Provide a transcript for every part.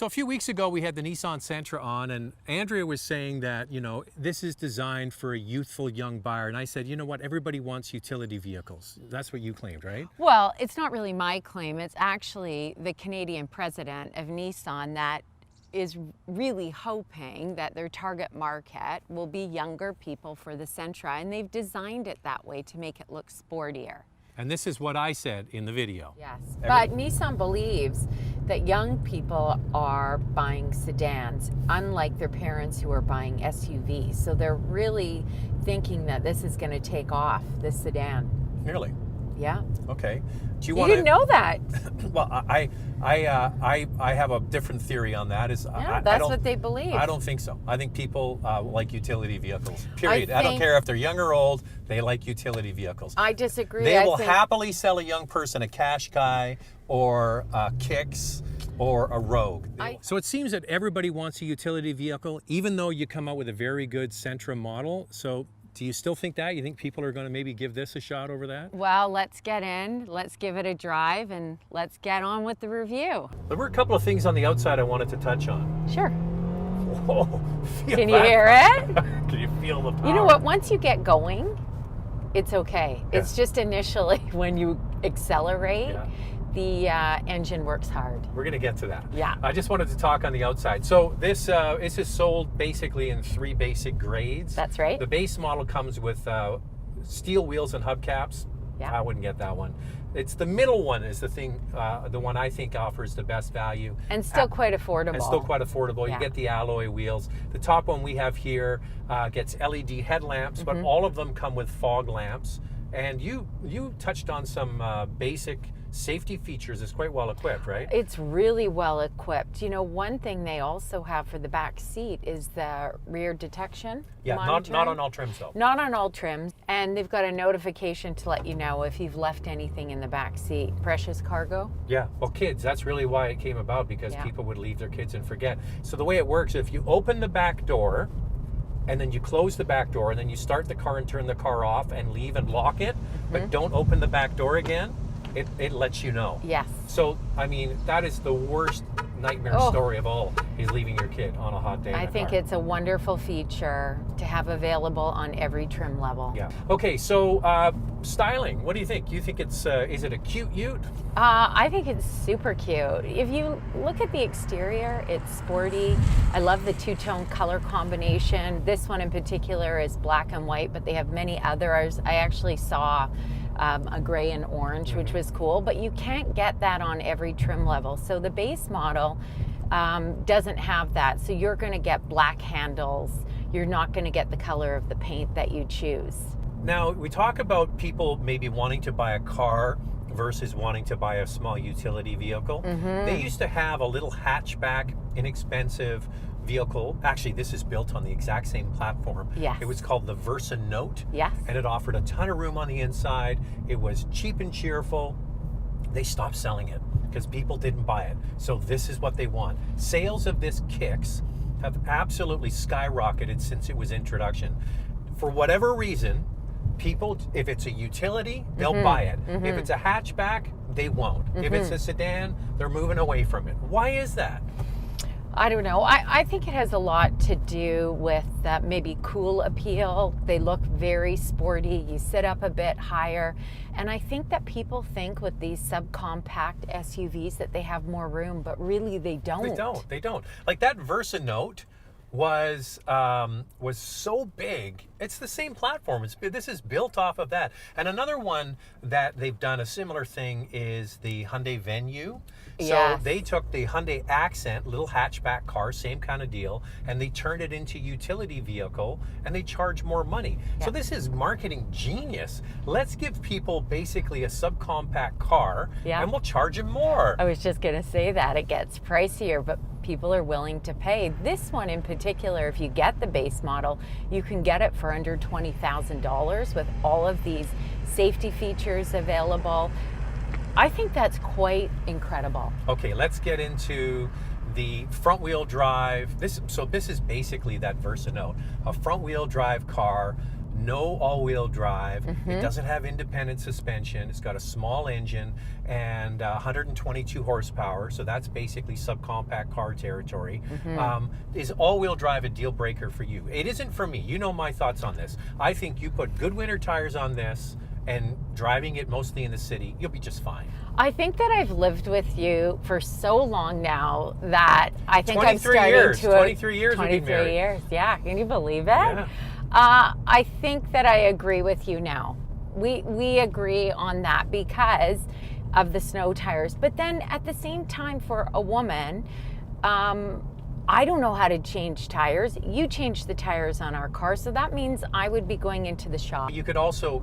So a few weeks ago, we had the Nissan Sentra on, and Andrea was saying that, you know, this is designed for a youthful young buyer. And I said, you know what, everybody wants utility vehicles. That's what you claimed, right? Well, it's not really my claim. It's actually the Canadian president of Nissan that is really hoping that their target market will be younger people for the Sentra, and they've designed it that way to make it look sportier. And this is what I said in the video. Yes, but Nissan believes that young people are buying sedans, unlike their parents who are buying SUVs. So they're really thinking that this is going to take off, this sedan. Really? Yeah. Okay. Do you didn't know that? Well, I have a different theory on that. That's what they believe. I don't think so. I think people like utility vehicals. Period. I don't care if they're young or old. They like utility vehicles. I disagree. They will happily sell a young person a Qashqai or a Kicks or a Rogue. So it seems that everybody wants a utility vehicle, even though you come out with a very good Sentra model. So do you still think that? You think people are going to maybe give this a shot over that? Well, let's get in, let's give it a drive, and let's get on with the review. There were a couple of things on the outside I wanted to touch on. Sure. Whoa. Can you hear it? Can you feel the power? You know what? Once you get going, it's okay. Yeah. It's just initially when you accelerate, the engine works hard. We're going to get to that. Yeah. I just wanted to talk on the outside. So this is sold basically in 3 basic grades. That's right. The base model comes with steel wheels and hubcaps. Yeah. I wouldn't get that one. It's the middle one is the thing, the one I think offers the best value. And still quite affordable. And still quite affordable. Yeah. You get the alloy wheels. The top one we have here gets LED headlamps, but all of them come with fog lamps. And you touched on some basic safety features. Is quite well equipped, right? It's really well equipped. You know, one thing they also have for the back seat is the rear detection. Yeah, not on all trims though. Not on all trims. And they've got a notification to let you know if you've left anything in the back seat. Precious cargo. Yeah, well, kids, that's really why it came about, because people would leave their kids and forget. So the way it works, if you open the back door and then you close the back door and then you start the car and turn the car off and leave and lock it, but don't open the back door again, it lets you know. Yes. So, I mean, that is the worst nightmare story of all, is leaving your kid on a hot day. I think it's a wonderful feature to have available on every trim level. Yeah. Okay, so styling, what do you think? You think it's, is it a cute ute? I think it's super cute. If you look at the exterior, it's sporty. I love the two-tone color combination. This one in particular is black and white, but they have many others. I actually saw a gray and orange, which was cool, but you can't get that on every trim level. So the base model doesn't have that. So you're going to get black handles. You're not going to get the color of the paint that you choose. Now, we talk about people maybe wanting to buy a car versus wanting to buy a small utility vehicle. They used to have a little hatchback, inexpensive vehicle. Actually, this is built on the exact same platform. Yes. It was called the Versa Note. Yes. And it offered a ton of room on the inside. It was cheap and cheerful. They stopped selling it because people didn't buy it. So this is what they want. Sales of this Kicks have absolutely skyrocketed since it was introduction. For whatever reason, people, if it's a utility, they'll buy it. If it's a hatchback, they won't. If it's a sedan, they're moving away from it. Why is that? I don't know. I think it has a lot to do with maybe cool appeal. They look very sporty. You sit up a bit higher. And I think that people think with these subcompact SUVs that they have more room, but really they don't. They don't. Like that Versa Note was so big. It's the same platform. This is built off of that. And another one that they've done a similar thing is the Hyundai Venue. So they took the Hyundai Accent, little hatchback car, same kind of deal, and they turned it into utility vehicle, and they charge more money. So this is marketing genius. Let's give people basically a subcompact car, and we'll charge them more. I was just going to say that. It gets pricier, but people are willing to pay. This one in particular, if you get the base model, you can get it for under $20,000 with all of these safety features available. I think that's quite incredible. Okay, let's get into the front wheel drive. This is basically that Versa Note, a front wheel drive car, no all-wheel drive. It doesn't have independent suspension. It's got a small engine and 122 horsepower, so that's basically subcompact car territory. Is all-wheel drive a deal breaker for you? It isn't for me. You know my thoughts on this. I think you put good winter tires on this and driving it mostly in the city, you'll be just fine. I think that I've lived with you for so long now that I think I'm 23 starting years. to 23 years 23 we've been married. years. Yeah, can you believe it? Yeah. I think that I agree with you now. We agree on that because of the snow tires. But then at the same time, for a woman, I don't know how to change tires. You change the tires on our car, so that means I would be going into the shop. You could also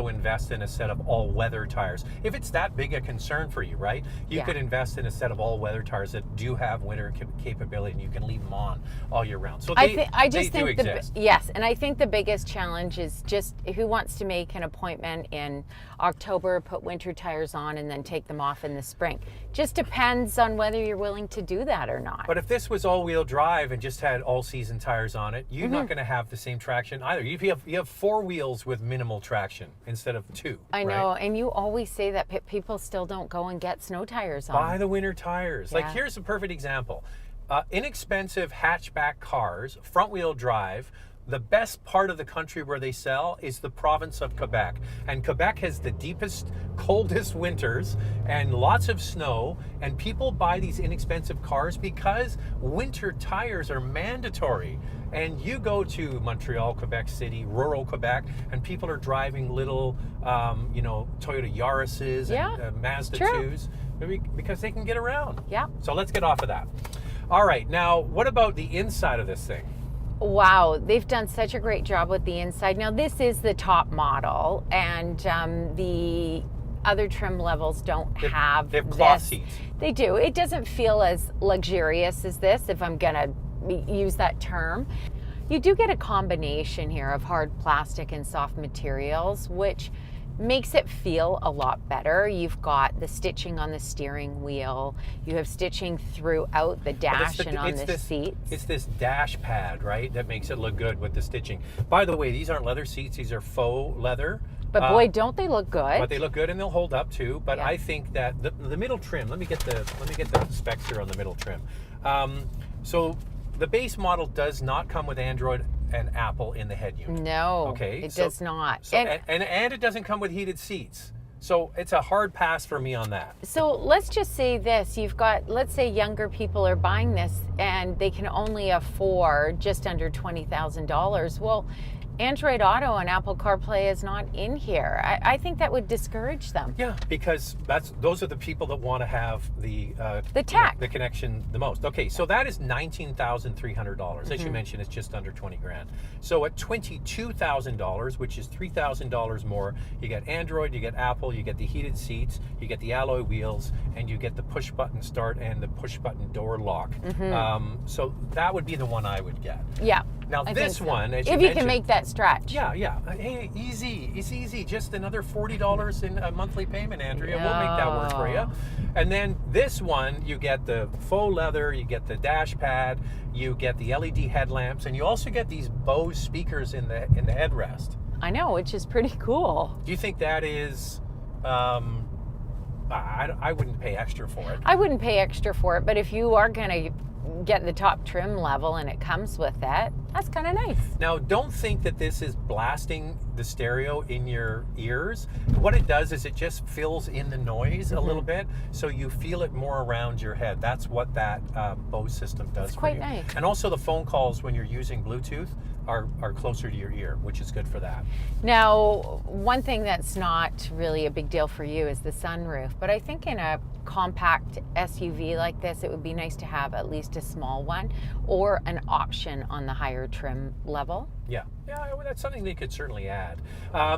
invest in a set of all-weather tires. If it's that big a concern for you, right? You could invest in a set of all-weather tires that do have winter capability, and you can leave them on all year round. So I just do think exist. Yes, and I think the biggest challenge is just who wants to make an appointment in October, put winter tires on, and then take them off in the spring. Just depends on whether you're willing to do that or not. But if this was all-wheel drive and just had all-season tires on it, you're not going to have the same traction either. You have 4 wheels with minimal traction instead of 2. I know, and you always say that people still don't go and get snow tires on. Buy the winter tires. Yeah. Like, here's a perfect example. Inexpensive hatchback cars, front-wheel drive. The best part of the country where they sell is the province of Quebec. And Quebec has the deepest, coldest winters and lots of snow. And people buy these inexpensive cars because winter tires are mandatory. And you go to Montreal, Quebec City, rural Quebec, and people are driving little, Toyota Yaris's and Mazda 2s because they can get around. Yeah. So let's get off of that. All right, now what about the inside of this thing? Wow, they've done such a great job with the inside. Now, this is the top model, and the other trim levels don't have They have cloth this. seats. They do. It doesn't feel as luxurious as this, if I'm going to use that term. You do get a combination here of hard plastic and soft materials, which makes it feel a lot better. You've got the stitching on the steering wheel. You have stitching throughout the dash and on the seats. It's this dash pad, right, that makes it look good with the stitching. By the way, these aren't leather seats. These are faux leather. But boy, don't they look good. But they look good and they'll hold up too. But Yeah. I think that the middle trim, let me get the specs here on the middle trim. So the base model does not come with Android and Apple in the head unit. No, Okay, it does not. So, and it doesn't come with heated seats. So it's a hard pass for me on that. So let's just say this. You've got, let's say younger people are buying this and they can only afford just under $20,000. Well, Android Auto and Apple CarPlay is not in here. I think that would discourage them. Yeah, because those are the people that want to have the tech, the connection the most. Okay, so that is $19,300. As you mentioned, it's just under 20 grand. So at $22,000, which is $3,000 more, you get Android, you get Apple, you get the heated seats, you get the alloy wheels, and you get the push button start and the push button door lock. So that would be the one I would get. Yeah. Now this one, as if you can make that stretch. Yeah. Hey, easy. It's easy. Just another $40 in a monthly payment, Andrea. We'll make that work for you. And then this one, you get the faux leather, you get the dash pad, you get the LED headlamps, and you also get these Bose speakers in the headrest. I know, which is pretty cool. Do you think that is? I wouldn't pay extra for it. I wouldn't pay extra for it, but if you are going to get the top trim level and it comes with it, that's kind of nice. Now, don't think that this is blasting the stereo in your ears. What it does is it just fills in the noise a little bit, so you feel it more around your head. That's what that Bose system does for you. Quite nice. And also the phone calls when you're using Bluetooth are closer to your ear, which is good for that. Now, one thing that's not really a big deal for you is the sunroof, but I think in a compact SUV like this, it would be nice to have at least a small one or an option on the higher trim level. Yeah, that's something they could certainly add.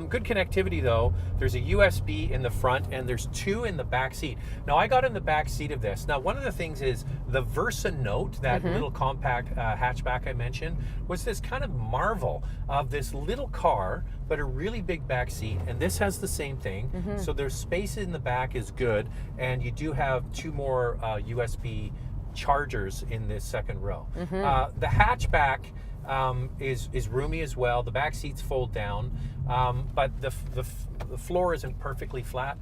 Good connectivity though. There's a USB in the front and there's 2 in the back seat. Now I got in the back seat of this. Now one of the things is the Versa Note, that little compact hatchback I mentioned, was this kind of marvel of this little car, but a really big back seat. And this has the same thing. So there's space in the back is good. And you do have 2 more USB chargers in this second row. The hatchback, is roomy as well. The back seats fold down, but the floor isn't perfectly flat.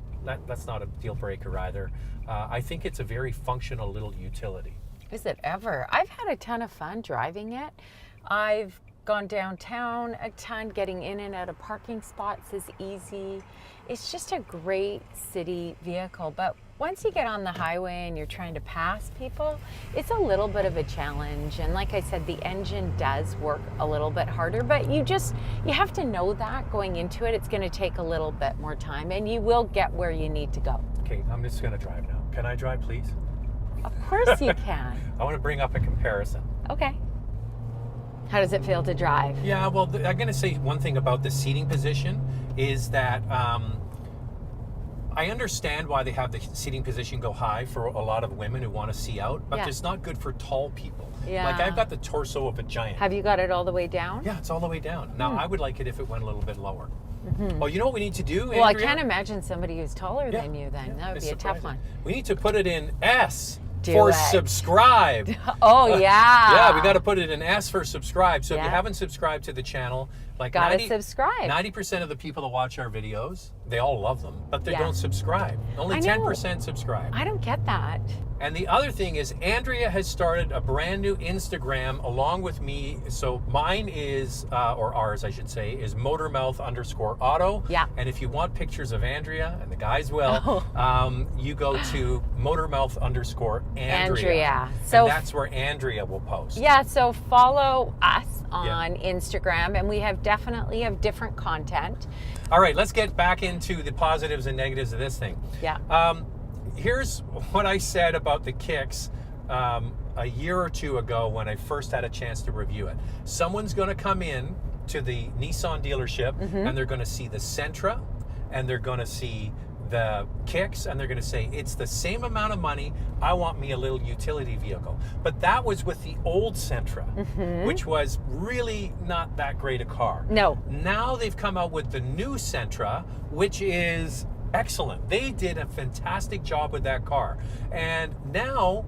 That's not a deal breaker either. I think it's a very functional little utility. Is it ever? I've had a ton of fun driving it. I've gone downtown a ton. Getting in and out of parking spots is easy. It's just a great city vehicle. But once you get on the highway and you're trying to pass people, it's a little bit of a challenge. And like I said, the engine does work a little bit harder, but you have to know that going into it. It's going to take a little bit more time, and you will get where you need to go. Okay, I'm just going to drive now. Can I drive, please? Of course you can. I want to bring up a comparison. Okay. How does it feel to drive? Yeah, well, I'm going to say one thing about the seating position is that I understand why they have the seating position go high for a lot of women who want to see out, but it's not good for tall people. Yeah. Like, I've got the torso of a giant. Have you got it all the way down? Yeah, it's all the way down. Now, I would like it if it went a little bit lower. Oh, you know what we need to do, Andrea? Well, I can't imagine somebody who's taller than you then. That would be a tough one. We need to put it in S for subscribe. Oh, yeah. Yeah, we got to put it in S for subscribe. So if you haven't subscribed to the channel, like gotta subscribe. 90% of the people that watch our videos, they all love them, but they don't subscribe. Only 10% subscribe. I don't get that. And the other thing is, Andrea has started a brand new Instagram along with me. So mine is, or ours I should say, is motormouth_auto. Yeah. And if you want pictures of Andrea, and the guys will, you go to motormouth_Andrea. So and that's where Andrea will post. Yeah, so follow us on Instagram, and we definitely have different content. All right, let's get back into the positives and negatives of this thing. Yeah. Here's what I said about the Kicks a year or two ago when I first had a chance to review it. Someone's going to come in to the Nissan dealership and they're going to see the Sentra and they're going to see the Kicks and they're going to say, it's the same amount of money, I want me a little utility vehicle. But that was with the old Sentra, which was really not that great a car. No. Now they've come out with the new Sentra, which is excellent. They did a fantastic job with that car. And now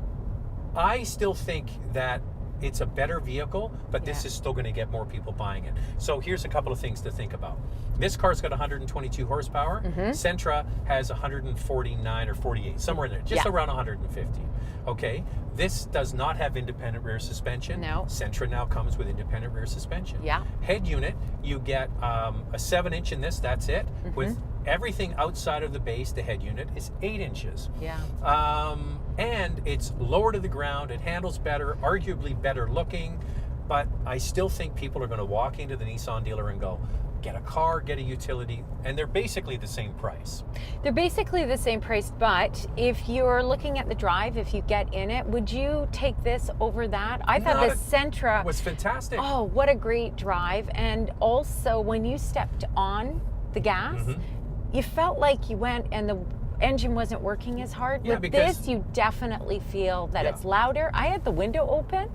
I still think that it's a better vehicle, but this is still going to get more people buying it. So here's a couple of things to think about. This car's got 122 horsepower. Sentra has 149 or 48, somewhere in there, just around 150. Okay, this does not have independent rear suspension. No. Sentra now comes with independent rear suspension. Yeah. Head unit, you get a 7-inch in this, that's it. With everything outside of the base, the head unit is 8 inches. Yeah. And it's lower to the ground, it handles better, arguably better looking, but I still think people are going to walk into the Nissan dealer and go, get a car, get a utility, and they're basically the same price. They're basically the same price, but if you're looking at the drive, if you get in it, would you take this over that? I thought the Sentra was fantastic. Oh, what a great drive. And also, when you stepped on the gas, you felt like you went and the engine wasn't working as hard. Yeah, With this, you definitely feel that it's louder. I had the window open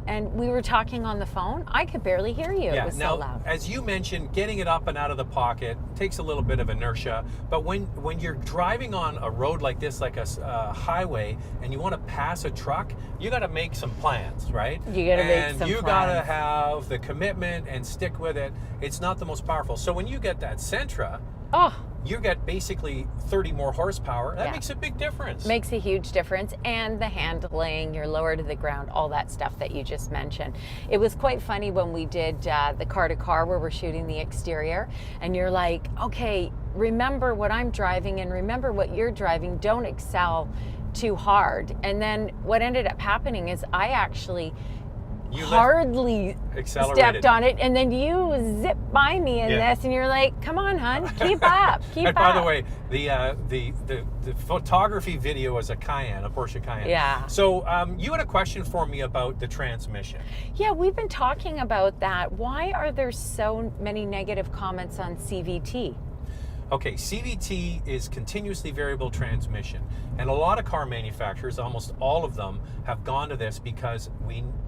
and we were talking on the phone. I could barely hear you. It was so loud. As you mentioned, getting it up and out of the pocket takes a little bit of inertia, but when you're driving on a road like this, like a highway, and you want to pass a truck, you got to make some plans, right? You got to make some plans. And you got to have the commitment and stick with it. It's not the most powerful. So when you get that Sentra, you get basically 30 more horsepower. That makes a big difference. Makes a huge difference. And the handling, you're lower to the ground, all that stuff that you just mentioned. It was quite funny when we did the car to car where we're shooting the exterior, and you're like, okay, remember what I'm driving and remember what you're driving. Don't excel too hard. And then what ended up happening is I actually hardly stepped on it, and then you zip by me in this, and you're like, come on, hon, keep up, keep up. By the way, the photography video was a Cayenne, a Porsche Cayenne. Yeah. So you had a question for me about the transmission. Yeah, we've been talking about that. Why are there so many negative comments on CVT? Okay, CVT is continuously variable transmission, and a lot of car manufacturers, almost all of them, have gone to this because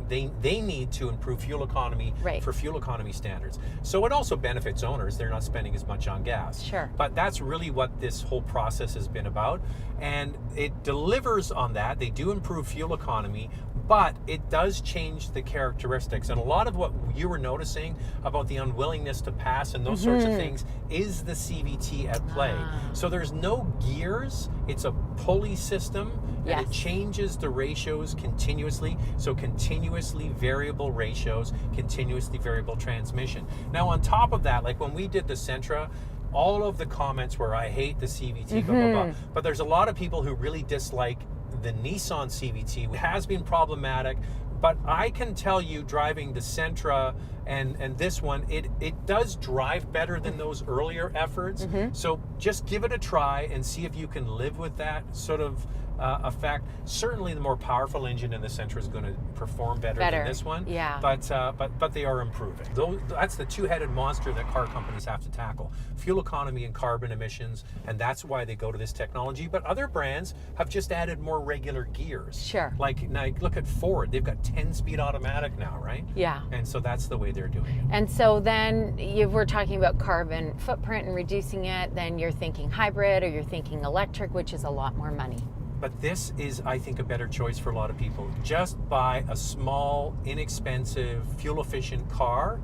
they need to improve fuel economy for fuel economy standards. So it also benefits owners; they're not spending as much on gas. Sure. But that's really what this whole process has been about, and it delivers on that. They do improve fuel economy, but it does change the characteristics. And a lot of what you were noticing about the unwillingness to pass and those sorts of things is the CVT at play. So there's no gears, it's a pulley system, and it changes the ratios continuously. So continuously variable ratios, continuously variable transmission. Now on top of that, like when we did the Sentra, all of the comments were, I hate the CVT, blah, blah, blah. But there's a lot of people who really dislike the Nissan CVT. It has been problematic, but I can tell you, driving the Sentra and this one, it does drive better than those earlier efforts. So just give it a try and see if you can live with that sort of effect. Certainly the more powerful engine in the Sentra is going to perform better than this one. Yeah. But they are improving. That's the two-headed monster that car companies have to tackle: fuel economy and carbon emissions, and that's why they go to this technology. But other brands have just added more regular gears. Sure. Like now, look at Ford; they've got 10-speed automatic now, right? Yeah. And so that's the way they're doing it. And so then we're talking about carbon footprint and reducing it. Then you're thinking hybrid, or you're thinking electric, which is a lot more money. But this is, I think, a better choice for a lot of people. Just buy a small, inexpensive, fuel-efficient car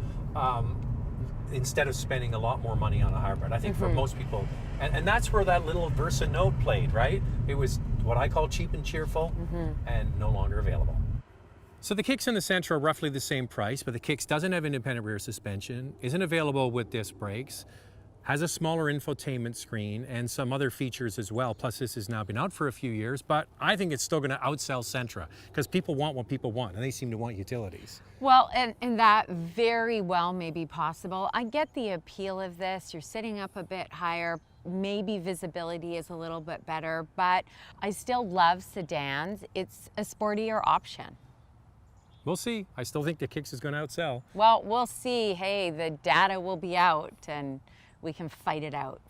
instead of spending a lot more money on a hybrid. I think for most people, and that's where that little Versa Note played, right? It was what I call cheap and cheerful, and no longer available. So the Kicks and the Sentra are roughly the same price, but the Kicks doesn't have independent rear suspension, isn't available with disc brakes, has a smaller infotainment screen and some other features as well. Plus this has now been out for a few years, but I think it's still going to outsell Sentra because people want what people want, and they seem to want utilities. Well, and that very well may be possible. I get the appeal of this. You're sitting up a bit higher. Maybe visibility is a little bit better, but I still love sedans. It's a sportier option. We'll see. I still think the Kicks is going to outsell. Well, we'll see. Hey, the data will be out and we can fight it out.